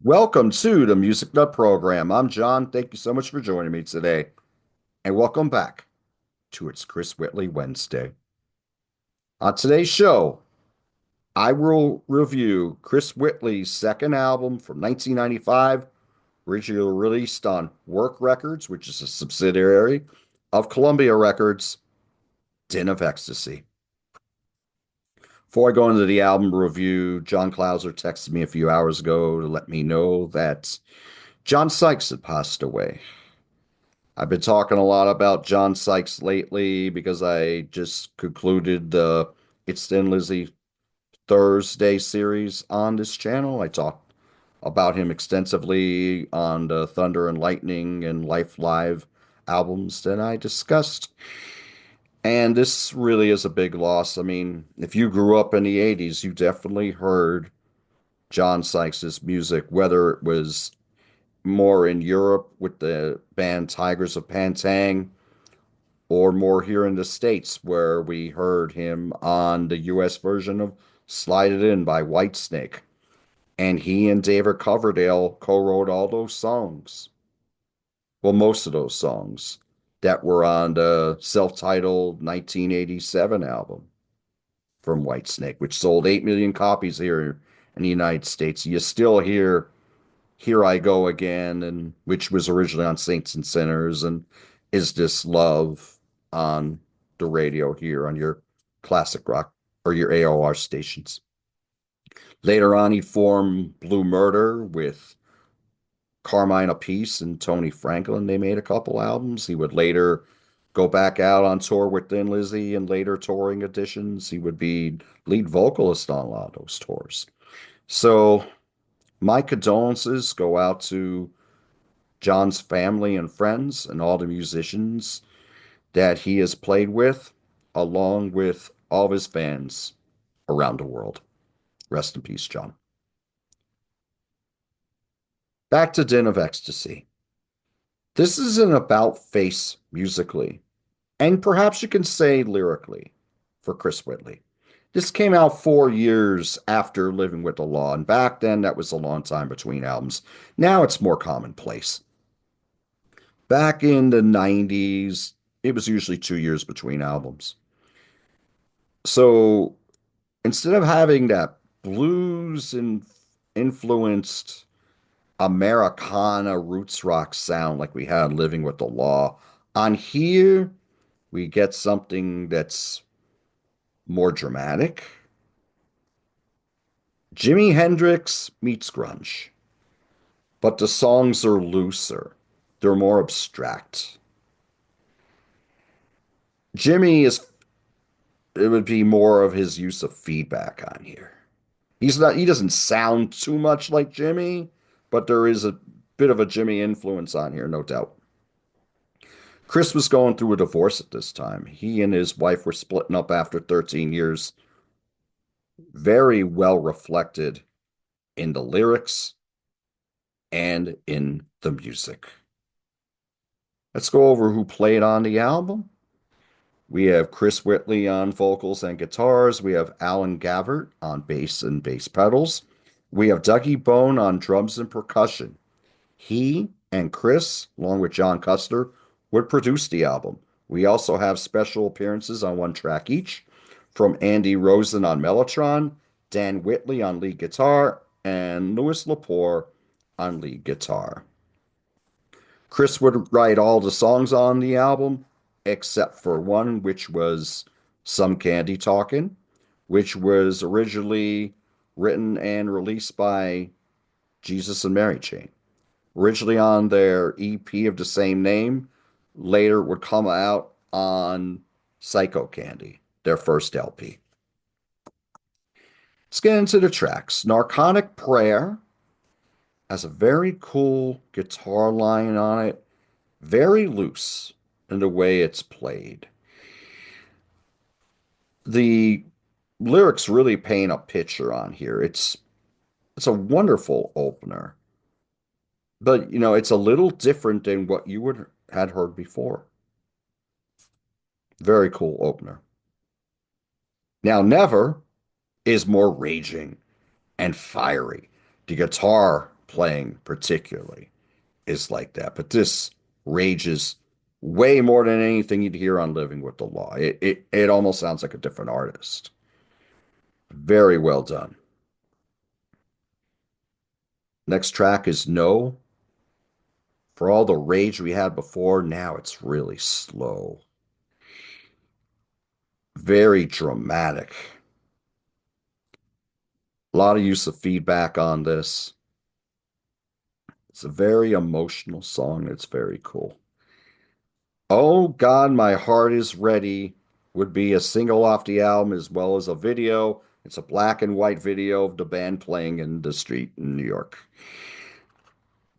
Welcome to the Music Nut Program. I'm John. Thank you so much for joining me today. And welcome back to It's Chris Whitley Wednesday. On today's show, I will review Chris Whitley's second album from 1995, originally released on Work Records, which is a subsidiary of Columbia Records, Den of Ecstasy. Before I go into the album review, John Clauser texted me a few hours ago to let me know that John Sykes had passed away. I've been talking a lot about John Sykes lately because I just concluded the It's Thin Lizzy Thursday series on this channel. I talked about him extensively on the Thunder and Lightning and Life Live albums that I discussed. And this really is a big loss. I mean, if you grew up in the 80s, you definitely heard John Sykes' music, whether it was more in Europe with the band Tigers of Pantang, or more here in the States where we heard him on the US version of Slide It In by Whitesnake. And he and David Coverdale co-wrote all those songs. Well, most of those songs that were on the self-titled 1987 album from Whitesnake, which sold 8 million copies here in the United States. You still hear Here I Go Again, and which was originally on Saints and Sinners, and Is This Love on the radio here on your classic rock or your AOR stations. Later on, he formed Blue Murder with Carmine Appice and Tony Franklin. They made a couple albums. He would later go back out on tour with Thin Lizzy and later touring editions. He would be lead vocalist on a lot of those tours. So my condolences go out to John's family and friends and all the musicians that he has played with, along with all of his fans around the world. Rest in peace, John. Back to Den of Ecstasy. This is an about face musically, and perhaps you can say lyrically, for Chris Whitley. This came out 4 years after Living with the Law, and back then that was a long time between albums. Now it's more commonplace. Back in the 90s, it was usually 2 years between albums. So instead of having that blues and influenced Americana roots rock sound like we had Living with the Law, on here we get something that's more dramatic. Jimi Hendrix meets grunge, but the songs are looser. They're more abstract. Jimmy is it would be more of his use of feedback on here. He doesn't sound too much like Jimmy, but there is a bit of a Jimmy influence on here, no doubt. Chris was going through a divorce at this time. He and his wife were splitting up after 13 years. Very well reflected in the lyrics and in the music. Let's go over who played on the album. We have Chris Whitley on vocals and guitars. We have Alan Gavert on bass and bass pedals. We have Dougie Bone on drums and percussion. He and Chris, along with John Custer, would produce the album. We also have special appearances on one track each from Andy Rosen on Mellotron, Dan Whitley on lead guitar, and Louis Lepore on lead guitar. Chris would write all the songs on the album except for one, which was Some Candy Talkin', which was originally written and released by Jesus and Mary Chain. Originally on their EP of the same name, later would come out on Psycho Candy, their first LP. Let's get into the tracks. Narcotic Prayer has a very cool guitar line on it, very loose in the way it's played. The lyrics really paint a picture on here. It's a wonderful opener, but it's a little different than what you would had heard before. Very cool opener. Now, Never is more raging and fiery. The guitar playing particularly is like that. But this rages way more than anything you'd hear on Living with the Law. It almost sounds like a different artist. Very well done. Next track is No. For all the rage we had before, now it's really slow. Very dramatic. A lot of use of feedback on this. It's a very emotional song. It's very cool. Oh God, My Heart Is Ready would be a single off the album as well as a video. It's a black and white video of the band playing in the street in New York.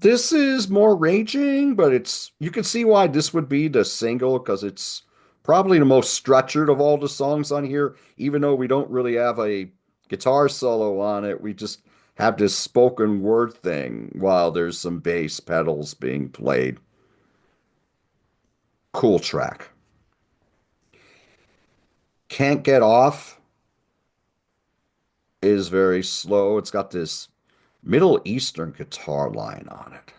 This is more raging, but it's you can see why this would be the single because it's probably the most structured of all the songs on here, even though we don't really have a guitar solo on it. We just have this spoken word thing while there's some bass pedals being played. Cool track. Can't Get Off is very slow. It's got this Middle Eastern guitar line on it.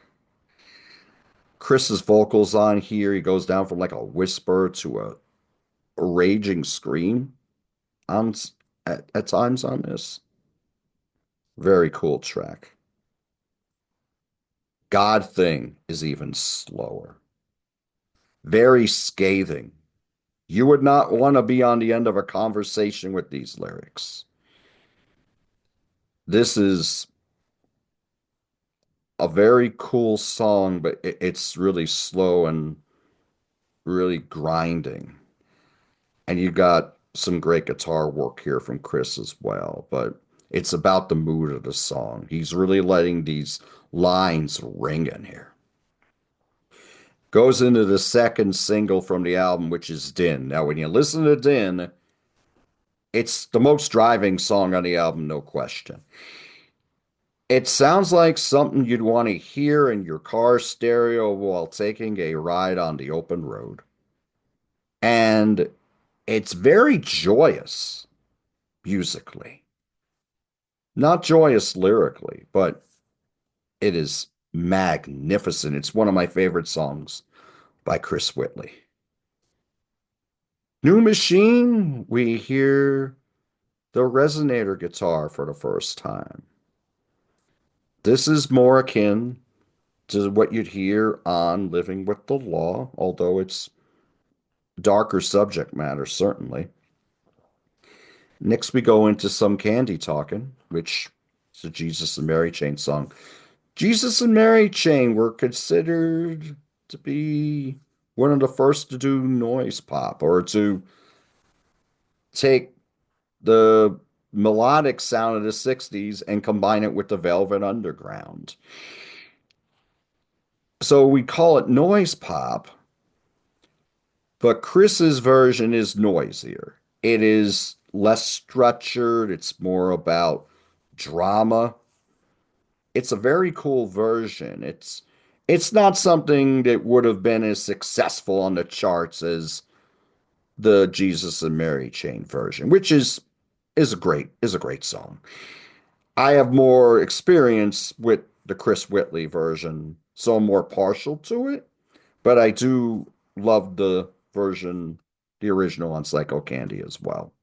Chris's vocals on here, he goes down from like a whisper to a raging scream on at times on this. Very cool track. God Thing is even slower. Very scathing. You would not want to be on the end of a conversation with these lyrics. This is a very cool song, but it's really slow and really grinding. And you got some great guitar work here from Chris as well, but it's about the mood of the song. He's really letting these lines ring in here. Goes into the second single from the album, which is Din. Now, when you listen to Din, it's the most driving song on the album, no question. It sounds like something you'd want to hear in your car stereo while taking a ride on the open road. And it's very joyous musically. Not joyous lyrically, but it is magnificent. It's one of my favorite songs by Chris Whitley. New Machine, we hear the resonator guitar for the first time. This is more akin to what you'd hear on Living with the Law, although it's darker subject matter, certainly. Next, we go into Some Candy Talking, which is a Jesus and Mary Chain song. Jesus and Mary Chain were considered to be one of the first to do noise pop or to take the melodic sound of the 60s and combine it with the Velvet Underground. So we call it noise pop, but Chris's version is noisier. It is less structured, it's more about drama. It's a very cool version. It's not something that would have been as successful on the charts as the Jesus and Mary Chain version, which is a great song. I have more experience with the Chris Whitley version, so I'm more partial to it, but I do love the version, the original on Psycho Candy as well.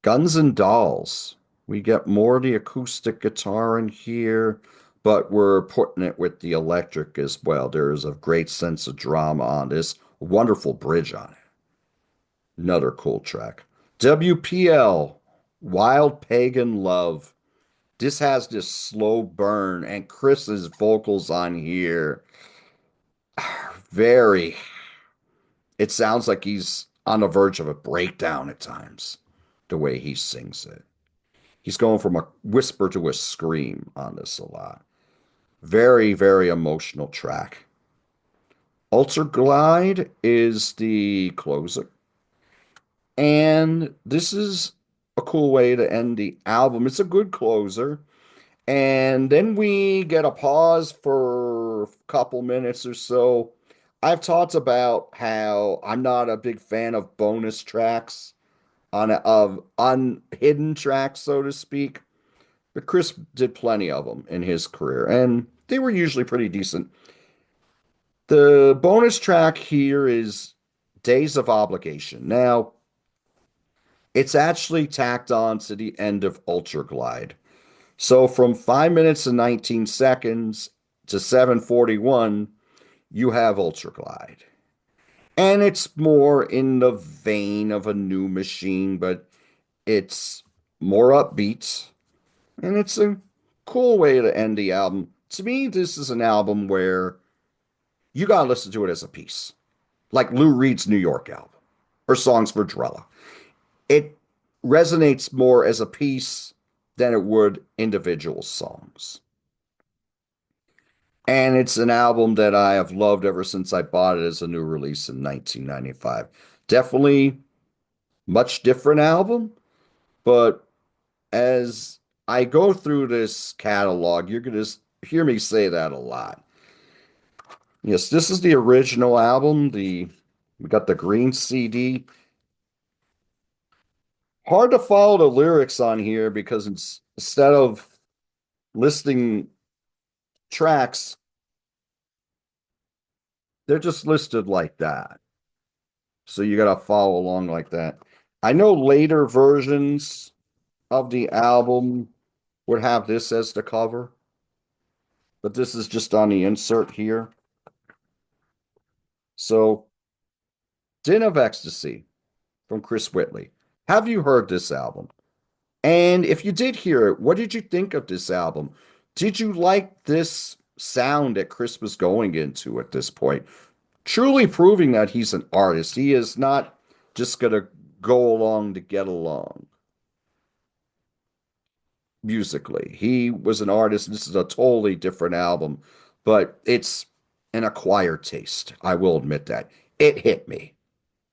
Guns and Dolls. We get more of the acoustic guitar in here, but we're putting it with the electric as well. There is a great sense of drama on this. Wonderful bridge on it. Another cool track. WPL, Wild Pagan Love. This has this slow burn, and Chris's vocals on here are very, it sounds like he's on the verge of a breakdown at times, the way he sings it. He's going from a whisper to a scream on this a lot. Very, very emotional track. Ultra Glide is the closer. And this is a cool way to end the album. It's a good closer. And then we get a pause for a couple minutes or so. I've talked about how I'm not a big fan of bonus tracks on hidden tracks, so to speak. But Chris did plenty of them in his career, and they were usually pretty decent. The bonus track here is Days of Obligation. Now, it's actually tacked on to the end of Ultra Glide. So from 5 minutes and 19 seconds to 7:41, you have Ultra Glide. And it's more in the vein of a new machine, but it's more upbeat. And it's a cool way to end the album. To me, this is an album where you gotta listen to it as a piece, like Lou Reed's New York album or Songs for Drella. It resonates more as a piece than it would individual songs. And it's an album that I have loved ever since I bought it as a new release in 1995. Definitely much different album, but as I go through this catalog, you're going to hear me say that a lot. Yes, this is the original album. We got the green CD. Hard to follow the lyrics on here because instead of listing tracks, they're just listed like that. So you got to follow along like that. I know later versions of the album would have this as the cover, but this is just on the insert here. So, Den of Ecstasy from Chris Whitley. Have you heard this album? And if you did hear it, what did you think of this album? Did you like this sound that Chris was going into at this point? Truly proving that he's an artist. He is not just going to go along to get along musically. He was an artist. This is a totally different album, but it's an acquired taste. I will admit that. It hit me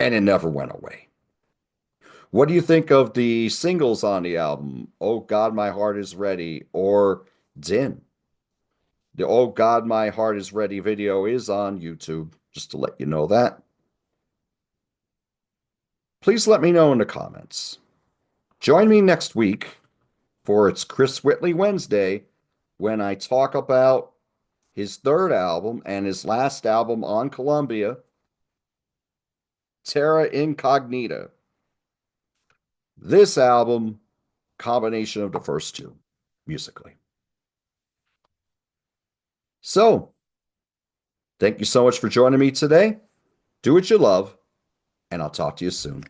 and it never went away. What do you think of the singles on the album? Oh God, My Heart is Ready or Din? The Oh God, My Heart is Ready video is on YouTube, just to let you know that. Please let me know in the comments. Join me next week for It's Chris Whitley Wednesday when I talk about his third album and his last album on Columbia, Terra Incognita. This album, combination of the first two musically. So, thank you so much for joining me today. Do what you love, and I'll talk to you soon.